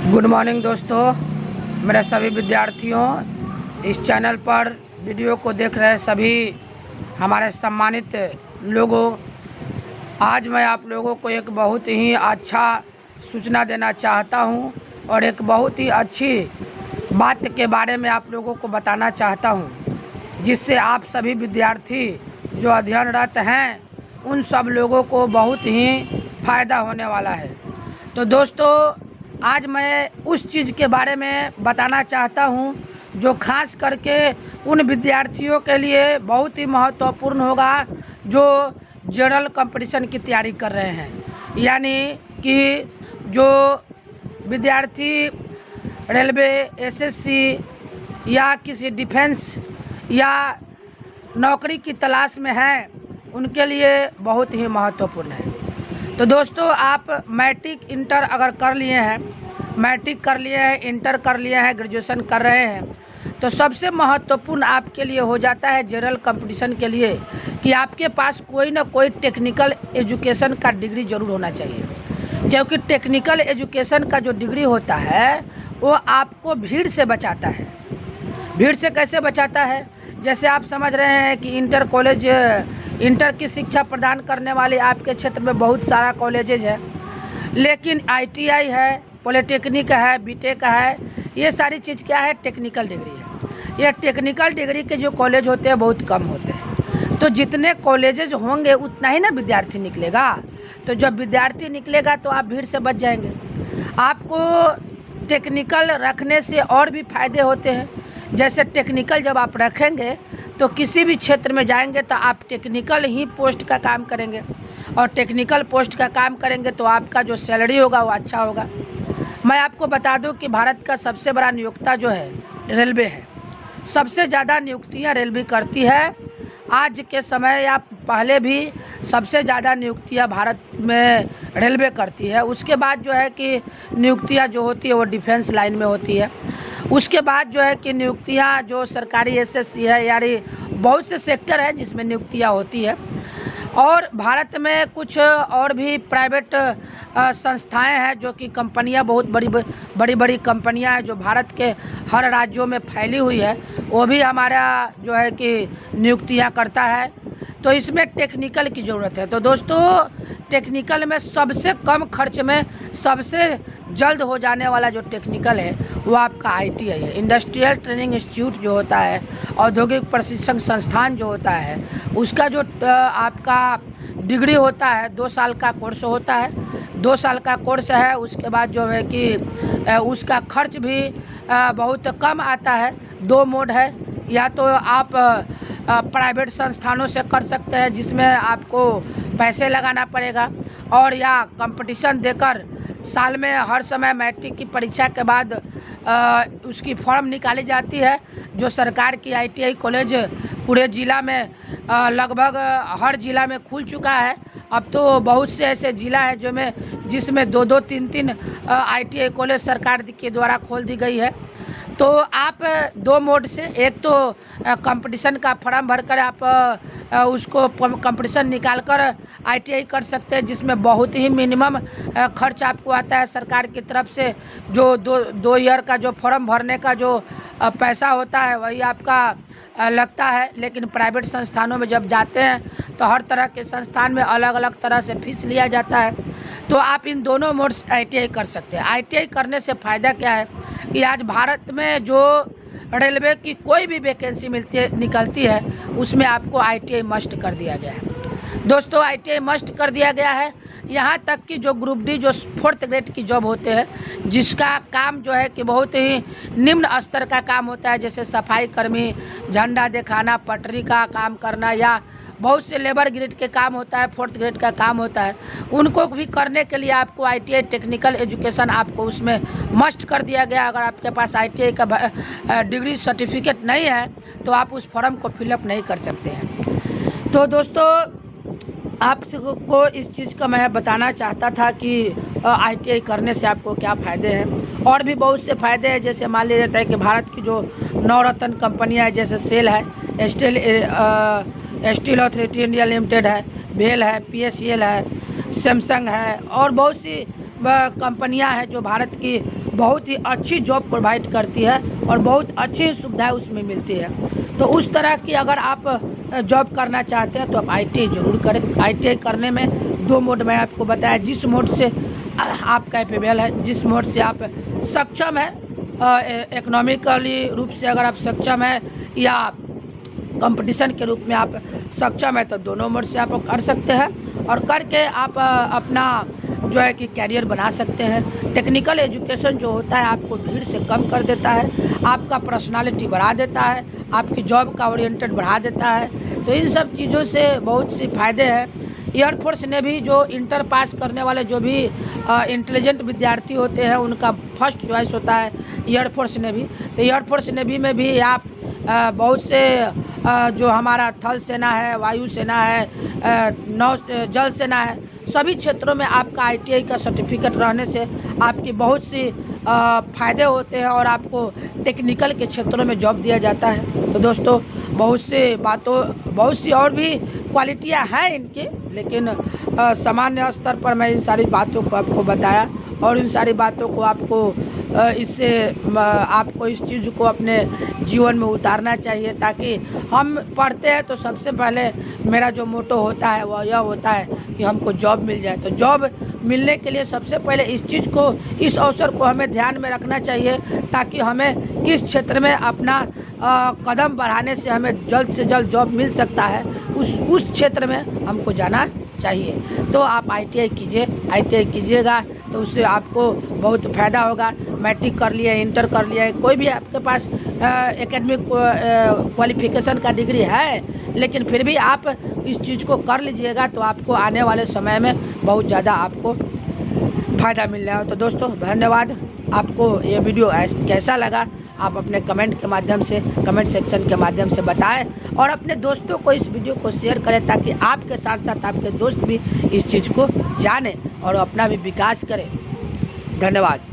Good morning दोस्तों, मेरे सभी विद्यार्थियों, इस चैनल पर वीडियो को देख रहे सभी हमारे सम्मानित लोगों, आज मैं आप लोगों को एक बहुत ही अच्छा सूचना देना चाहता हूं और एक बहुत ही अच्छी बात के बारे में आप लोगों को बताना चाहता हूं, जिससे आप सभी विद्यार्थी जो अध्ययनरत हैं उन सब लोगों को बहुत ही फ़ायदा होने वाला है। तो दोस्तों, आज मैं उस चीज़ के बारे में बताना चाहता हूं जो खास करके उन विद्यार्थियों के लिए बहुत ही महत्वपूर्ण होगा जो जनरल कंपटीशन की तैयारी कर रहे हैं, यानी कि जो विद्यार्थी रेलवे, एसएससी या किसी डिफेंस या नौकरी की तलाश में हैं, उनके लिए बहुत ही महत्वपूर्ण है। तो दोस्तों, आप मैट्रिक इंटर अगर कर लिए हैं, मैट्रिक कर लिए हैं, इंटर कर लिए हैं, ग्रेजुएशन कर रहे हैं, तो सबसे महत्वपूर्ण आपके लिए हो जाता है जनरल कंपटीशन के लिए कि आपके पास कोई ना कोई टेक्निकल एजुकेशन का डिग्री ज़रूर होना चाहिए, क्योंकि टेक्निकल एजुकेशन का जो डिग्री होता है वो आपको भीड़ से बचाता है। भीड़ से कैसे बचाता है? जैसे आप समझ रहे हैं कि इंटर कॉलेज, इंटर की शिक्षा प्रदान करने वाले आपके क्षेत्र में बहुत सारा कॉलेजेज है, लेकिन आईटीआई है, पॉलिटेक्निक है, बीटेक है, ये सारी चीज़ क्या है? टेक्निकल डिग्री है। ये टेक्निकल डिग्री के जो कॉलेज होते हैं बहुत कम होते हैं। तो जितने कॉलेजेज होंगे उतना ही ना विद्यार्थी निकलेगा। तो जब विद्यार्थी निकलेगा तो आप भीड़ से बच जाएंगे। आपको टेक्निकल रखने से और भी फायदे होते हैं। जैसे टेक्निकल जब आप रखेंगे तो किसी भी क्षेत्र में जाएंगे तो आप टेक्निकल ही पोस्ट का काम करेंगे, और टेक्निकल पोस्ट का काम करेंगे तो आपका जो सैलरी होगा वो अच्छा होगा। मैं आपको बता दूं कि भारत का सबसे बड़ा नियोक्ता जो है रेलवे है। सबसे ज़्यादा नियुक्तियां रेलवे करती है। आज के समय या पहले भी सबसे ज़्यादा नियुक्तियां भारत में रेलवे करती है। उसके बाद जो है कि नियुक्तियां जो होती है वो डिफेंस लाइन में होती है। उसके बाद जो है कि नियुक्तियां जो सरकारी एसएससी है, यानी बहुत से सेक्टर है जिसमें नियुक्तियां होती है। और भारत में कुछ और भी प्राइवेट संस्थाएं हैं जो कि कंपनियां, बहुत बड़ी बड़ी कंपनियां हैं जो भारत के हर राज्यों में फैली हुई है, वो भी हमारा जो है कि नियुक्तियां करता है। तो इसमें टेक्निकल की ज़रूरत है। तो दोस्तों, टेक्निकल में सबसे कम खर्च में सबसे जल्द हो जाने वाला जो टेक्निकल है वो आपका आईटीआई है। इंडस्ट्रियल ट्रेनिंग इंस्टीट्यूट जो होता है, औद्योगिक प्रशिक्षण संस्थान जो होता है, उसका जो आपका डिग्री होता है 2 साल का कोर्स होता है। 2 साल का कोर्स है। उसके बाद जो है कि उसका खर्च भी बहुत कम आता है। 2 मोड है, या तो आप प्राइवेट संस्थानों से कर सकते हैं जिसमें आपको पैसे लगाना पड़ेगा, और या कंपटीशन देकर साल में हर समय मैट्रिक की परीक्षा के बाद उसकी फॉर्म निकाली जाती है। जो सरकार की आईटीआई कॉलेज पूरे ज़िला में लगभग हर ज़िला में खुल चुका है। अब तो बहुत से ऐसे ज़िला है जिसमें 2-2, 3-3 आईटीआई कॉलेज सरकार के द्वारा खोल दी गई है। तो आप 2 मोड से, एक तो कंपटीशन का फॉर्म भरकर आप उसको कंपटीशन निकाल कर आईटीआई कर सकते हैं, जिसमें बहुत ही मिनिमम खर्च आपको आता है सरकार की तरफ से। जो 2 ईयर का जो फॉर्म भरने का जो पैसा होता है वही आपका लगता है। लेकिन प्राइवेट संस्थानों में जब जाते हैं तो हर तरह के संस्थान में अलग अलग तरह से फीस लिया जाता है। तो आप इन दोनों मोड से आईटीआई कर सकते हैं। आईटीआई करने से फ़ायदा क्या है कि आज भारत में जो रेलवे की कोई भी वैकेंसी निकलती है उसमें आपको आईटीआई मस्ट कर दिया गया है। दोस्तों, आईटीआई मस्ट कर दिया गया है। यहाँ तक कि जो ग्रुप डी, जो 4th ग्रेड की जॉब होते हैं, जिसका काम जो है कि बहुत ही निम्न स्तर का काम होता है, जैसे सफाई कर्मी, झंडा दिखाना, पटरी का काम करना, या बहुत से लेबर ग्रेड के काम होता है, 4th ग्रेड का काम होता है, उनको भी करने के लिए आपको आईटीआई टेक्निकल एजुकेशन आपको उसमें मस्ट कर दिया गया। अगर आपके पास आईटीआई का डिग्री सर्टिफिकेट नहीं है तो आप उस फॉर्म को फिलअप नहीं कर सकते हैं। तो दोस्तों, आप सबको इस चीज़ का मैं बताना चाहता था कि आईटीआई करने से आपको क्या फ़ायदे हैं। और भी बहुत से फ़ायदे हैं। जैसे मान लिया जाता है कि भारत की जो नवरत्न कंपनियां हैं, जैसे सेल है, स्टील अथॉरिटी इंडिया लिमिटेड है, भेल है, पीएसईएल है, सैमसंग है, और बहुत सी कंपनियां हैं जो भारत की बहुत ही अच्छी जॉब प्रोवाइड करती है और बहुत अच्छी सुविधाएं उसमें मिलती है। तो उस तरह की अगर आप जॉब करना चाहते हैं तो आप ITI ज़रूर करें। ITI करने में 2 मोड में आपको बताया, जिस मोड से आप कैपेबल है, जिस मोड से आप सक्षम है, इकोनॉमिकली रूप से अगर आप सक्षम है या कंपटीशन के रूप में आप सक्षम है, तो दोनों मोड से आप कर सकते हैं और करके आप अपना जो है कि कैरियर बना सकते हैं। टेक्निकल एजुकेशन जो होता है आपको भीड़ से कम कर देता है, आपका पर्सनालिटी बढ़ा देता है, आपकी जॉब का ओरिएंटेड बढ़ा देता है। तो इन सब चीज़ों से बहुत सी फ़ायदे हैं। एयरफोर्स ने भी जो इंटर पास करने वाले जो भी इंटेलिजेंट विद्यार्थी होते हैं उनका फर्स्ट चॉइस होता है एयरफोर्स नेवी। तो एयरफोर्स नेवी में भी आप बहुत से जो हमारा थल सेना है, वायु सेना है, नौ जल सेना है, सभी क्षेत्रों में आपका ITI का सर्टिफिकेट रहने से आपकी बहुत सी फ़ायदे होते हैं और आपको टेक्निकल के क्षेत्रों में जॉब दिया जाता है। तो दोस्तों बहुत सी और भी क्वालिटियाँ हैं इनकी, लेकिन सामान्य स्तर पर मैं इन सारी बातों को आपको बताया और इन सारी बातों को आपको इससे आपको इस चीज़ को अपने जीवन में उतारना चाहिए, ताकि हम पढ़ते हैं तो सबसे पहले मेरा जो मोटो होता है वह यह होता है कि हमको जॉब मिल जाए। तो जॉब मिलने के लिए सबसे पहले इस अवसर को हमें ध्यान में रखना चाहिए, ताकि हमें किस क्षेत्र में अपना कदम बढ़ाने से हमें जल्द से जल्द जॉब मिल सकता है, उस क्षेत्र में हमको जाना चाहिए। तो आप ITI कीजिएगा तो उससे आपको बहुत फ़ायदा होगा। मैट्रिक कर लिया, इंटर कर लिया, कोई भी आपके पास एकेडमिक क्वालिफिकेशन का डिग्री है, लेकिन फिर भी आप इस चीज़ को कर लीजिएगा तो आपको आने वाले समय में बहुत ज़्यादा आपको फ़ायदा मिलने है। तो दोस्तों धन्यवाद। आपको ये वीडियो कैसा लगा आप अपने कमेंट सेक्शन के माध्यम से बताएं और अपने दोस्तों को इस वीडियो को शेयर करें, ताकि आपके साथ साथ आपके दोस्त भी इस चीज़ को जानें और अपना भी विकास करें। धन्यवाद।